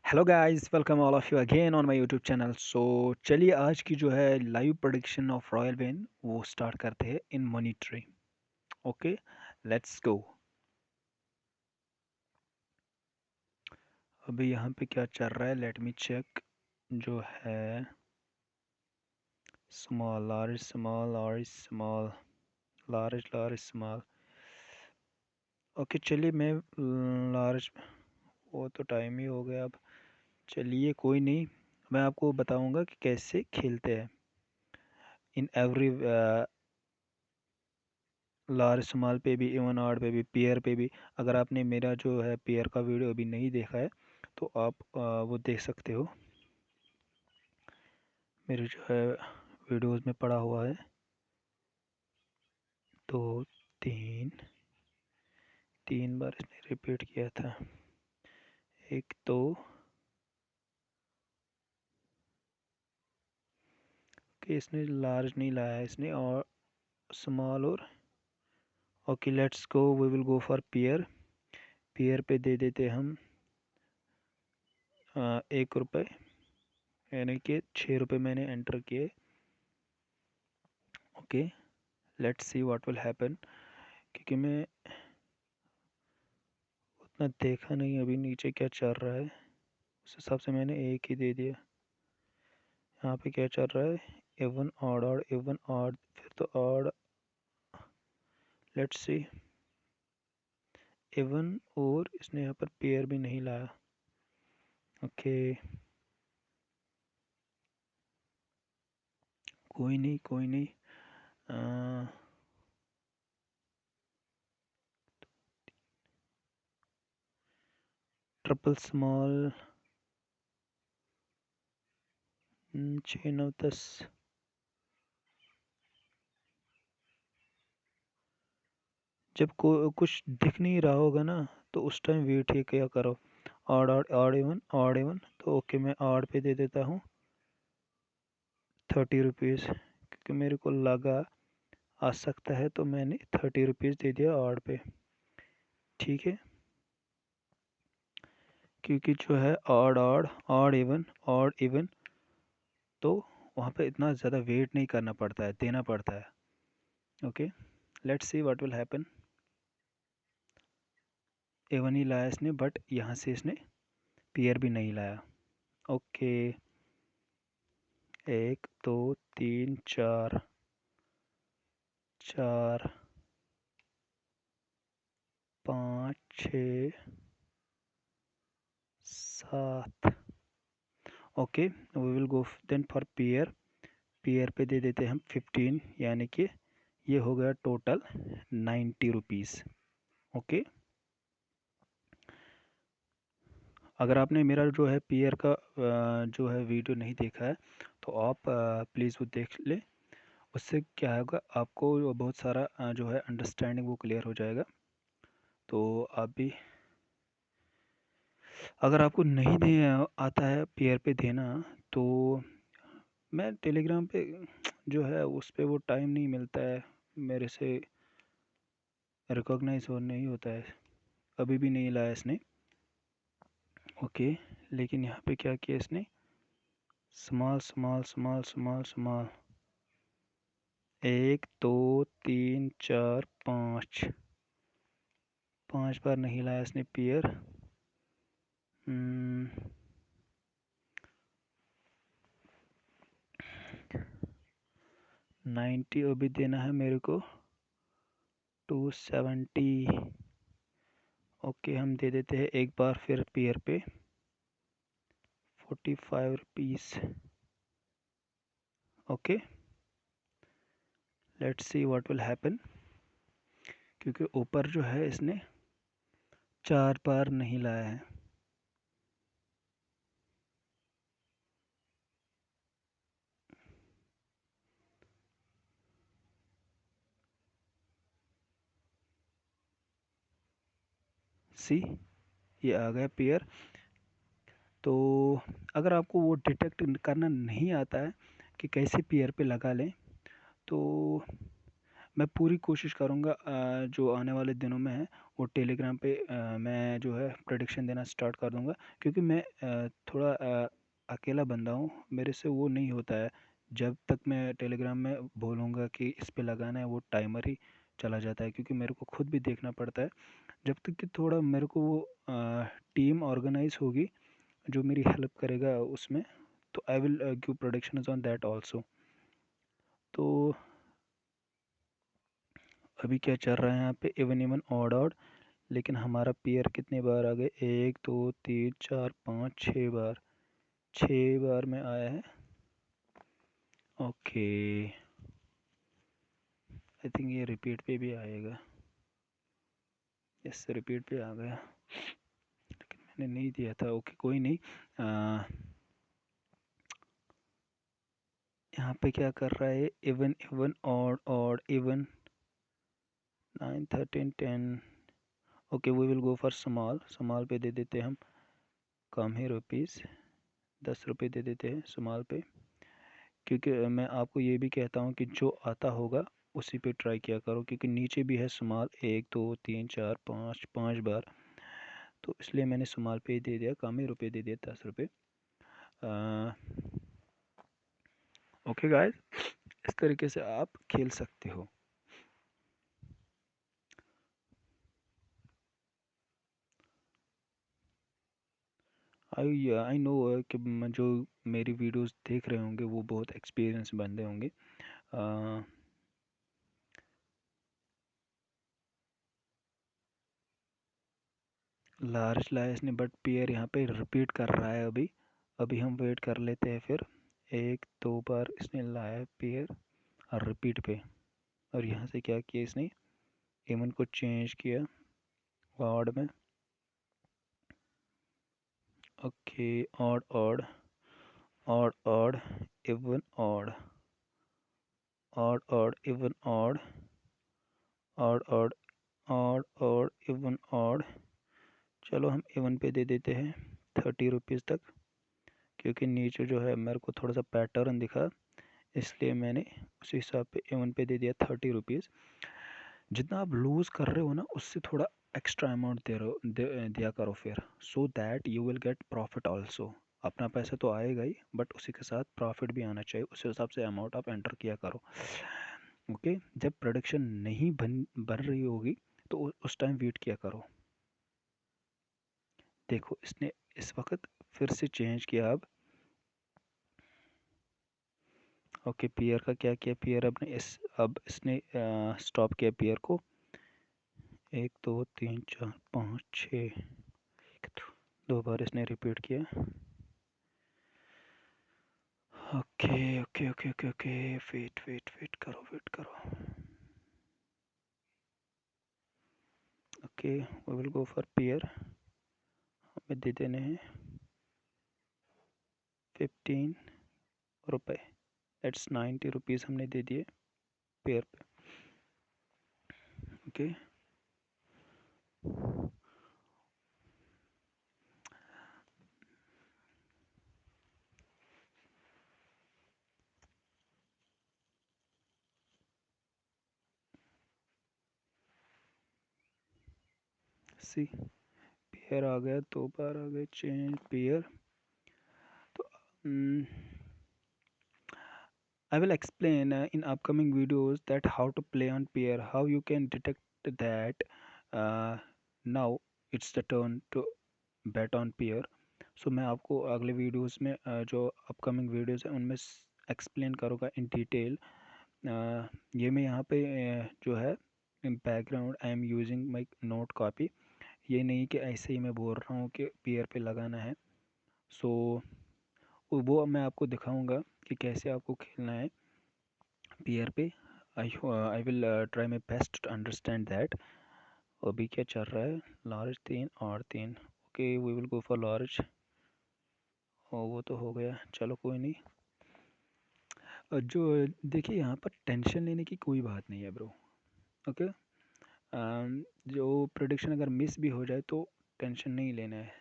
Hello guys, welcome all of you again on my YouTube channel. चलिए आज की जो है live prediction of royal when वो स्टार्ट करते हैं in money tree. Okay, let's गो। अभी यहाँ पे क्या चल रहा है, लेट मी चेक। जो है small large small large small large large small. Okay चलिए मैं लार्ज, वो तो टाइम ही हो गया अब। चलिए कोई नहीं, मैं आपको बताऊंगा कि कैसे खेलते हैं इन एवरी लार्ज स्मॉल पे भी, इवन ऑड पे भी, पेयर पे भी। अगर आपने मेरा जो है पेयर का वीडियो अभी नहीं देखा है तो आप वो देख सकते हो। मेरे जो है वीडियोस में पड़ा हुआ है। तो तीन तीन बार इसने रिपीट किया था। एक तो कि इसने लार्ज नहीं लाया, इसने और स्मॉल और okay let's go, we will go for pair. Pair पे दे देते हम 1 रुपये, यानी कि 6 रुपये मैंने एंटर किए। Okay let's see what will happen, क्योंकि मैं उतना देखा नहीं अभी नीचे क्या चल रहा है, उस हिसाब से मैंने एक ही दे दिया। यहाँ पे क्या चल रहा है, even odd odd even odd, फिर तो ऑड। लेट्स सी इवन, और इसने यहाँ पर पेयर भी नहीं लाया। ओके कोई नहीं कोई नहीं। Triple small, 6 9 10। जब कुछ दिख नहीं रहा होगा ना तो उस टाइम वेट ही क्या करो, ऑड ऑड ऑड इवन। तो ओके मैं ऑड पे दे देता हूँ 30 रुपीज़, क्योंकि मेरे को लगा आ सकता है तो मैंने 30 रुपीज़ दे दिया ऑड पे। ठीक है, क्योंकि जो है ऑड ऑड ऑड इवन, तो वहाँ पे इतना ज़्यादा वेट नहीं करना पड़ता है, देना पड़ता है। Okay let's see what will happen. Even he लाया इसने, बट यहाँ से इसने पेयर भी नहीं लाया। Okay 1 2 3 4 4 5 6 7। Okay we will go then for pair. Pair पे दे देते हैं हम 15, यानी कि ये हो गया टोटल 90 रुपीज़। ओके अगर आपने मेरा जो है पेयर का जो है वीडियो नहीं देखा है तो आप प्लीज़ वो देख ले। उससे क्या होगा, आपको बहुत सारा जो है अंडरस्टैंडिंग वो क्लियर हो जाएगा। तो आप भी, अगर आपको नहीं दे आता है पेयर पे देना, तो मैं टेलीग्राम पे जो है उस पे वो टाइम नहीं मिलता है मेरे से, रिकॉग्नाइज हो नहीं होता है। अभी भी नहीं लाया इसने। ओके लेकिन यहाँ पे क्या किया इसने, small small small small small, 1 2 3 4 5, 5 बार नहीं लाया इसने पेयर। 90 अभी देना है मेरे को, 270। ओके हम दे देते हैं एक बार फिर पेयर पे 45 rupees. Okay let's see what will happen, क्योंकि ऊपर जो है इसने 4 बार नहीं लाया है। सी ये आ गया पेयर। तो अगर आपको वो डिटेक्ट करना नहीं आता है कि कैसे पेयर पे लगा लें, तो मैं पूरी कोशिश करूँगा जो आने वाले दिनों में है वो टेलीग्राम पे मैं जो है प्रेडिक्शन देना स्टार्ट कर दूँगा, क्योंकि मैं थोड़ा अकेला बंदा हूँ, मेरे से वो नहीं होता है। जब तक मैं टेलीग्राम में बोलूँगा कि इस पे लगाना है, वो टाइमर ही चला जाता है, क्योंकि मेरे को खुद भी देखना पड़ता है। जब तक कि थोड़ा मेरे को वो टीम ऑर्गेनाइज होगी जो मेरी हेल्प करेगा उसमें, तो I will give predictions on that also. तो अभी क्या चल रहा है यहाँ पे, इवन इवन ऑड ऑड, लेकिन हमारा पेयर कितने बार आ गए, 1 2 3 4 5 6 बार, 6 बार में आया है। ओके, आई थिंक ये रिपीट पे भी आएगा। यस, रिपीट पे आ गया, लेकिन मैंने नहीं दिया था। ओके, कोई नहीं। यहाँ पे क्या कर रहा है, even even odd odd even, 9 13 10। Okay, we will go for small, small पे दे देते हैं हम कम ही रुपीज़, 10 रुपये दे देते हैं स्मॉल पे, क्योंकि मैं आपको ये भी कहता हूँ कि जो आता होगा उसी पे ट्राई किया करो, क्योंकि नीचे भी है स्मॉल 1 2 3 4 5 5 बार, तो इसलिए मैंने स्मॉल पे ही दे दिया, कम ही रुपये दे दिया, 10 रुपये। ओके गाइस, इस तरीके से आप खेल सकते हो। आई नो कि जो मेरी वीडियोस देख रहे होंगे वो बहुत एक्सपीरियंस बंदे होंगे। लार्ज लाया इसने, बट पेयर यहाँ पे रिपीट कर रहा है। अभी अभी हम वेट कर लेते हैं, फिर 1 2 बार इसने लाया पेयर और रिपीट पे, और यहाँ से क्या किया इसने, इवन को चेंज किया ऑड में। Okay, odd odd odd odd even odd, odd odd even odd, odd odd odd odd even odd. चलो हम इवन पे दे देते हैं 30 रुपीज़ तक, क्योंकि नीचे जो है मेरे को थोड़ा सा पैटर्न दिखा, इसलिए मैंने उस हिसाब पे इवन पे दे दिया 30 रुपीज़। जितना आप लूज़ कर रहे हो ना, उससे थोड़ा एक्स्ट्रा अमाउंट दे रहे हो, दिया करो फिर, सो that you will get profit also. अपना पैसा तो आएगा ही, बट उसी के साथ प्रॉफिट भी आना चाहिए, उस हिसाब से अमाउंट आप एंटर किया करो। ओके, जब प्रोडक्शन नहीं बन रही होगी तो उस टाइम वेट किया करो। देखो इसने इस वक्त फिर से चेंज किया अब। ओके, पेयर का क्या किया, पेयर अब इसने स्टॉप किया पेयर को, 1 2 3 4 5 6, 2 बार इसने रिपीट किया। Okay okay okay okay okay, wait wait wait करो, वेट करो। Okay, we will go for pair, हमें दे देने हैं 15 रुपये, दैट्स 90 रुपीज़ हमने दे दिए पेयर पे। ओके, सी पेयर आ गया, 2 बार आ गए चेंज पेयर। तो I will explain in upcoming videos that how to play on pair, how you can detect that uh, now it's the turn to bet on pair. So मैं आपको अगले videos में जो upcoming videos हैं उनमें explain करूँगा in detail. ये मैं यहाँ पे जो है background I am using my note copy, ये नहीं कि ऐसे ही मैं बोल रहा हूँ कि पेयर पे लगाना है। सो वो मैं आपको दिखाऊंगा कि कैसे आपको खेलना है पेयर पे। I will try my best to understand that. अभी क्या चल रहा है, लार्ज 3 और 3। Okay, we will go for large. वो तो हो गया, चलो कोई नहीं। जो देखिए यहाँ पर टेंशन लेने की कोई बात नहीं है ब्रो। ओके, जो प्रोडिक्शन अगर मिस भी हो जाए तो टेंशन नहीं लेना है।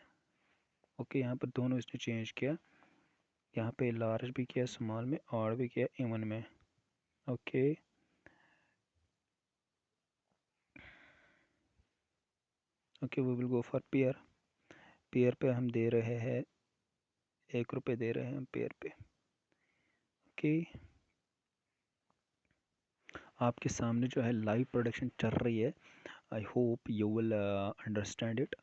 ओके, यहाँ पर दोनों इसने चेंज किया, यहाँ पे लार्ज भी किया, स्मॉल में, और भी किया इवन में। Okay, okay we will go for pair. Pair पे हम दे रहे हैं 1 रुपये दे रहे हैं हम पेयर पे। ओके आपके सामने जो है लाइव प्रोडक्शन चल रही है। आई hope you will understand it.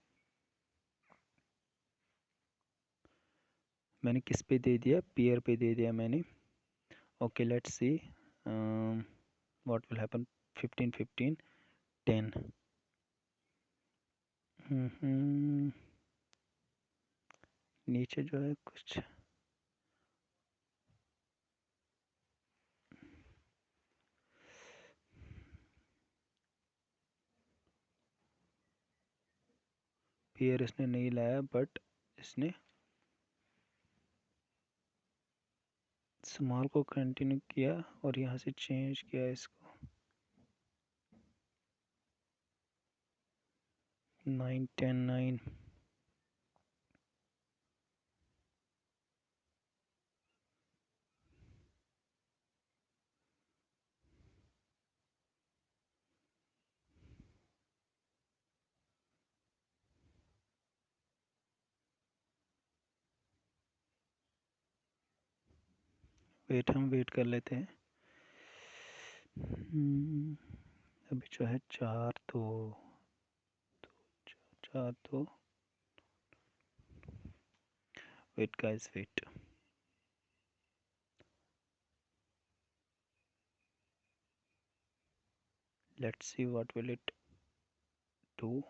मैंने किस पे दे दिया, पेयर पे दे दिया मैंने। Okay let's see what will happen. 15 15 10। नीचे जो है कुछ पेयर इसने नहीं लाया, बट इसने स्मॉल को कंटिन्यू किया और यहाँ से चेंज किया इसको। 9 10 9। वेट हम वेट कर लेते हैं। अभी जो है 4 तो 4 तो wait guys wait. Let's see what will it do.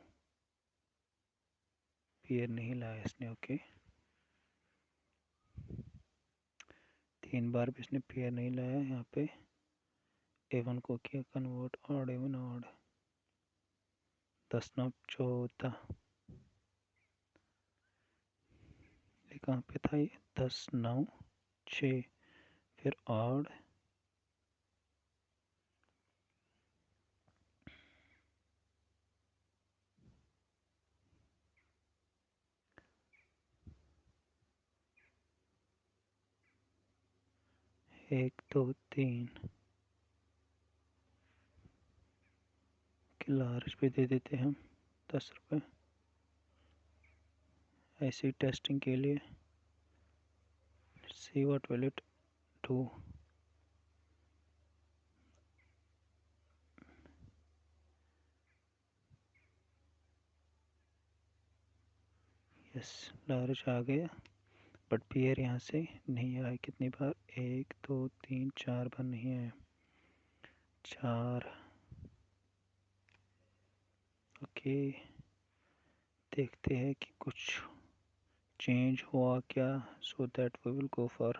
Pair नहीं लाया इसने। ओके 3 बार भी इसने पेयर नहीं लाया। यहाँ पे A1 को किया कन्वर्ट ऑड इवन ऑड। 10 9 14। ये कहाँ पे था ये? 10 9 6 फिर ऑड। एक दो तीन लार्ज पे दे देते हैं हम 10 रुपये ऐसी टेस्टिंग के लिए। See what will it do. Yes large आ गया, बट पेयर यहाँ से नहीं आया। कितनी बार? 1 2 3 4 बार नहीं आया। 4। ओके देखते हैं कि कुछ चेंज हुआ क्या, so that we will go for.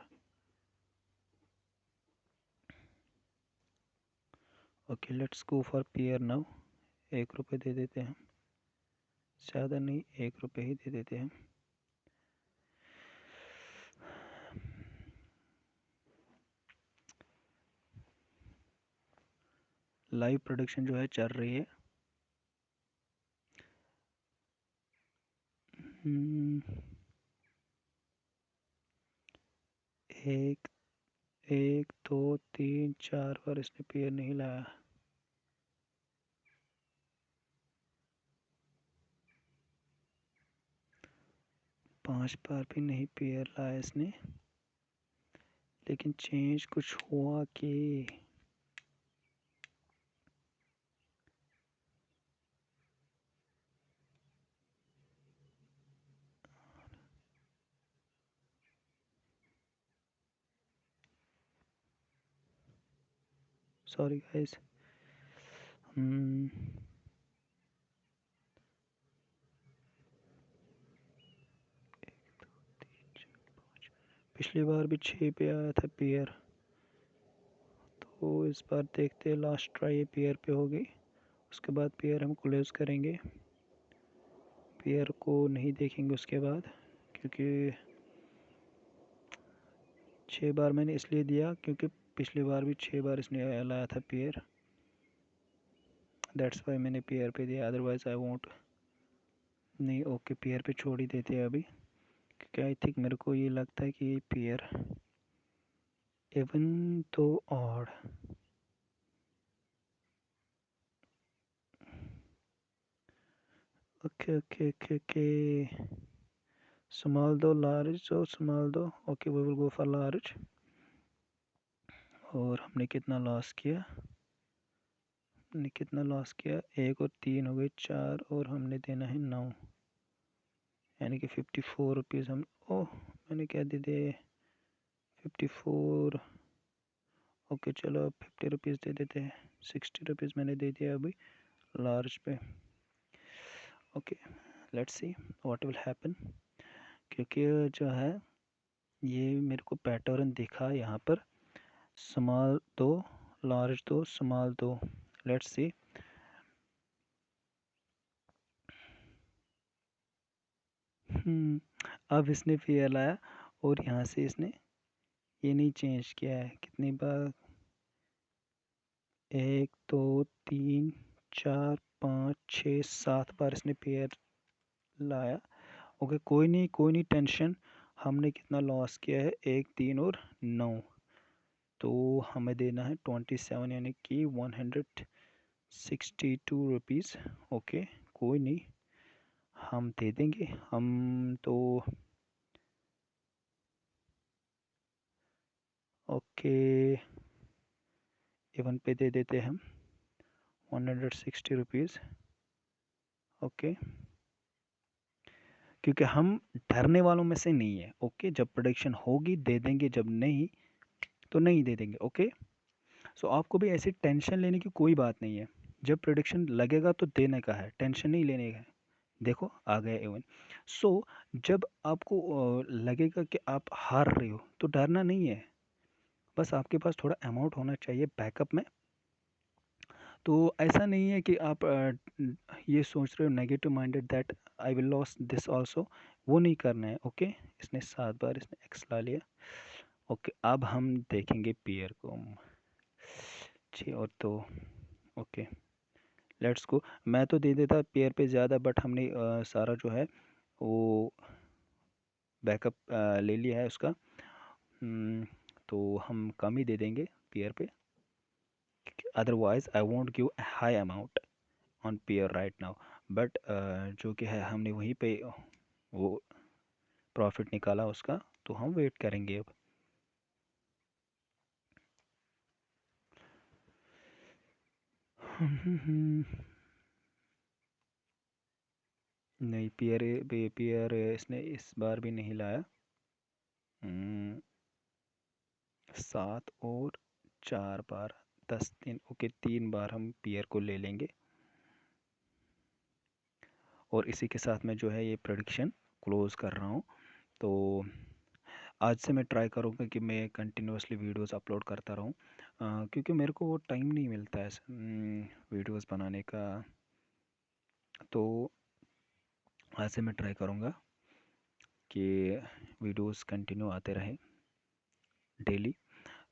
Okay let's go for pair now. 1 रुपये दे देते हैं, ज़्यादा नहीं 1 रुपये ही दे देते हैं। लाइव प्रोडक्शन जो है चल रही है। एक 1 2 3 4 बार इसने पेयर नहीं लाया। 5 बार भी नहीं पेयर लाया इसने, लेकिन चेंज कुछ हुआ कि सॉरी गाइस। पिछली बार भी 6 पे आया था पेयर, तो इस बार देखते हैं। लास्ट ट्राई पेयर पे होगी, उसके बाद पेयर हम क्लोज करेंगे। पेयर को नहीं देखेंगे उसके बाद, क्योंकि 6 बार मैंने इसलिए दिया क्योंकि पिछली बार भी 6 बार इसने लाया था पेयर। दैट्स वाई मैंने पेयर पे दिया, अदरवाइज आई वोंट। नहीं ओके पेयर पे छोड़ ही देते हैं अभी, क्योंकि आई थिंक मेरे को ये लगता है कि ये पेयर इवन तो odd. Okay okay okay okay, small दो लार्ज दो स्मॉल दो, okay we will go for large. और हमने कितना लॉस किया, हमने कितना लॉस किया, 1 और 3 हो गए 4, और हमने देना है 9, यानी कि 54 रुपीज़ हम, ओह मैंने क्या दे दिए 54, ओके चलो अब 50 रुपीज़ दे देते हैं, 60 रुपीज़ मैंने दे दिया अभी लार्ज पे। Okay let's see what will happen, क्योंकि जो है ये मेरे को पैटर्न दिखा यहाँ पर, स्मॉल दो लार्ज दो स्मॉल दो, लेट्स सी। अब इसने पेयर लाया और यहाँ से इसने ये नहीं चेंज किया है, कितनी बार 1 2 3 4 5 6 7 बार इसने पेयर लाया। ओके कोई नहीं टेंशन, हमने कितना लॉस किया है 1 3 और 9, तो हमें देना है 27 यानी कि 162 रुपीज़। ओके कोई नहीं हम दे देंगे, हम तो ओके इवन पे दे देते हैं हम 160 रुपीज़। ओके क्योंकि हम डरने वालों में से नहीं है। ओके जब प्रोडक्शन होगी दे देंगे, जब नहीं तो नहीं दे देंगे। ओके सो आपको भी ऐसी टेंशन लेने की कोई बात नहीं है, जब प्रोडक्शन लगेगा तो देने का है, टेंशन नहीं लेने का है। देखो आ गया इवन। सो जब आपको लगेगा कि आप हार रहे हो तो डरना नहीं है, बस आपके पास थोड़ा अमाउंट होना चाहिए बैकअप में। तो ऐसा नहीं है कि आप ये सोच रहे हो negative minded that I will loss this also, वो नहीं करना है। ओके इसने 7 बार इसने एक्स ला लिया। ओके अब हम देखेंगे पेयर को, 6 और 2। ओके लेट्स गो, मैं तो दे देता पेयर पे ज़्यादा, बट हमने सारा जो है वो बैकअप ले लिया है उसका। तो हम कम ही दे देंगे पेयर पे, otherwise I won't give high amount on pair right now. But जो कि है हमने वहीं पे वो प्रॉफिट निकाला उसका, तो हम वेट करेंगे अब। नहीं पेयर इसने इस बार भी नहीं लाया। 7 और 4 बार 10 3, ओके 3 बार हम पेयर को ले लेंगे। और इसी के साथ मैं जो है ये प्रेडिक्शन क्लोज कर रहा हूँ। तो आज से मैं ट्राई करूँगा कि मैं कंटिन्यूसली वीडियोस अपलोड करता रहूँ, क्योंकि मेरे को वो टाइम नहीं मिलता है वीडियोस बनाने का। तो आज से मैं ट्राई करूँगा कि वीडियोस कंटिन्यू आते रहें डेली।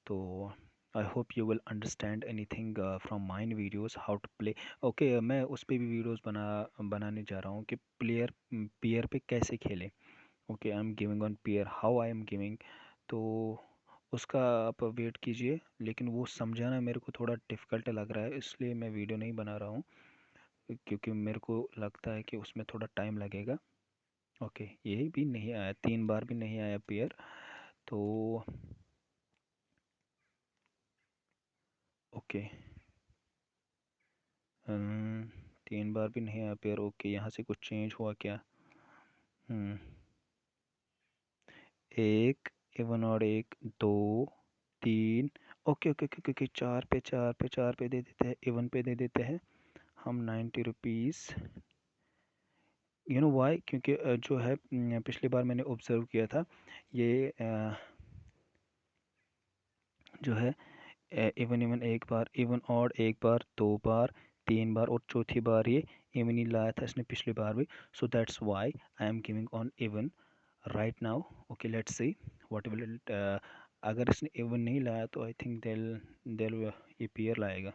तो I hope you will understand anything from mine videos how to play. Okay मैं उस पर भी वीडियोस बनाने जा रहा हूँ कि पेयर पे कैसे खेलें। Okay I am giving on pair how I am giving, तो उसका आप वेट कीजिए। लेकिन वो समझाना मेरे को थोड़ा डिफ़िकल्ट लग रहा है, इसलिए मैं वीडियो नहीं बना रहा हूँ, क्योंकि मेरे को लगता है कि उसमें थोड़ा टाइम लगेगा। ओके यही भी नहीं आया, 3 बार भी नहीं आया पेयर, तो ओके 3 बार भी नहीं आया पेयर। ओके यहाँ से कुछ चेंज हुआ क्या? हम्म 1 इवन और 1 2 3, ओके ओके ओके ओके 4 पे दे देते हैं, इवन पे दे देते हैं हम 90 रुपीज़। यू नो वाई, क्योंकि जो है पिछली बार मैंने ऑब्ज़र्व किया था ये जो है इवन इवन 1 बार, इवन ऑड 1 बार 2 बार 3 बार, और चौथी बार ये इवन ही लाया था इसने पिछली बार भी। So that's why I am giving on even right now. Okay let's see what will it, अगर इसने इवन नहीं लाया तो आई थिंक दिल ये पेयर लाएगा,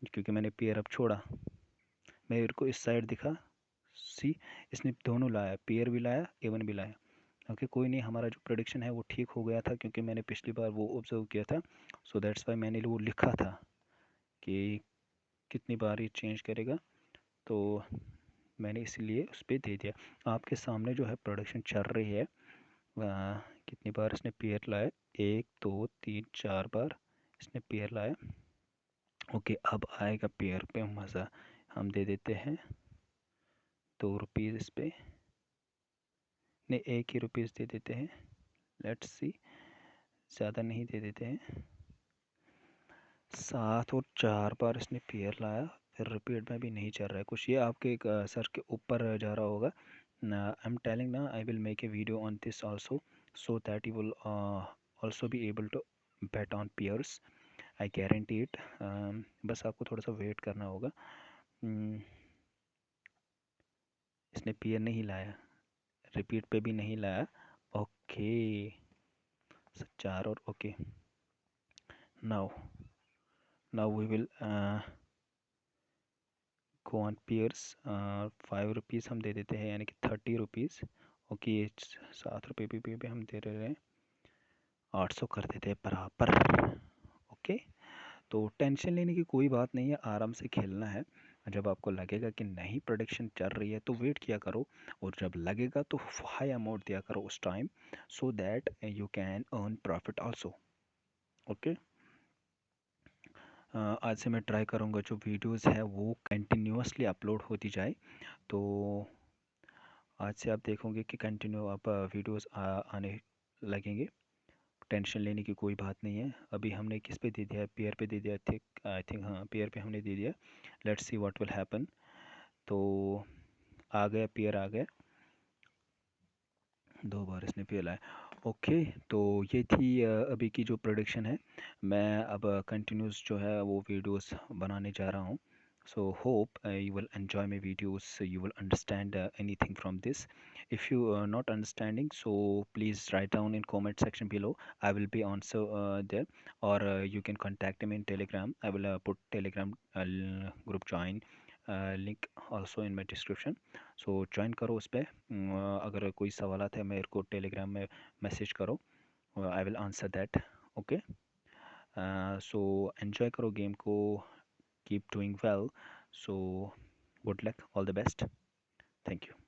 क्योंकि मैंने पेयर अब छोड़ा, मेरे को इस साइड दिखा। सी इसने दोनों लाया, पेयर भी लाया इवन भी लाया। ओके कोई नहीं, हमारा जो प्रोडिक्शन है वो ठीक हो गया था, क्योंकि मैंने पिछली बार वो ऑब्जर्व किया था। सो दैट्स वाई मैंने वो लिखा था कि कितनी बार ये चेंज करेगा। तो मैंने इसलिए उस पर दे दिया। आपके सामने जो है प्रोडक्शन चल रही है। कितनी बार इसने पेयर लाया, 1 2 3 4 बार इसने पेयर लाया। ओके, अब आएगा पेयर पे मज़ा। हम दे देते हैं 2 रुपीज़ इस पे, नहीं 1 ही रुपीज़ दे देते हैं। लेट्स सी, ज़्यादा नहीं दे देते हैं। 7 और 4 बार इसने पेयर लाया, फिर रिपीट में भी नहीं चल रहा है कुछ। ये आपके एक सर के ऊपर जा रहा होगा। आई एम टेलिंग ना, I will make a video on this also, so that you will also be able to bet on peers, I guarantee it। बस आपको थोड़ा सा वेट करना होगा। इसने पेयर नहीं लाया, रिपीट पे भी नहीं लाया। ओके, 4 और okay. Now we will go on pairs. 5 rupees हम दे देते हैं, यानी कि 30 रुपीज़। ओके, 7 रुपये भी हम दे रहे हैं, 800 कर देते हैं बराबर। ओके, तो टेंशन लेने की कोई बात नहीं है, आराम से खेलना है। जब आपको लगेगा कि नहीं प्रोडक्शन चल रही है तो वेट किया करो, और जब लगेगा तो हाई अमाउंट दिया करो उस time, so that you can earn profit also. Okay, आज से मैं ट्राई करूँगा जो वीडियोस है वो कंटिन्यूसली अपलोड होती जाए। तो आज से आप देखोगे कि कंटिन्यू आप वीडियोस आने लगेंगे। टेंशन लेने की कोई बात नहीं है। अभी हमने किस पे दे दिया है, पेयर पे दे दिया, आई थिंक हाँ पेयर पे हमने दे दिया। Let's see what will happen. तो आ गया, पेयर आ गया, 2 बार इसने पेयर लाया। ओके, तो ये थी अभी की जो प्रोडक्शन है। मैं अब कंटिन्यूस जो है वो वीडियोस बनाने जा रहा हूँ। So hope you will enjoy my videos, so you will understand anything from this. If you are not understanding, so please write down in comment section below. I will be answer there, or you can contact me in Telegram. I will put Telegram group join link also in my description. So join करो उस पर। अगर कोई सवालात है मेरे को Telegram में मैसेज करो, I will answer that. Okay, so enjoy करो गेम को, keep doing well. So good luck, all the best. Thank you.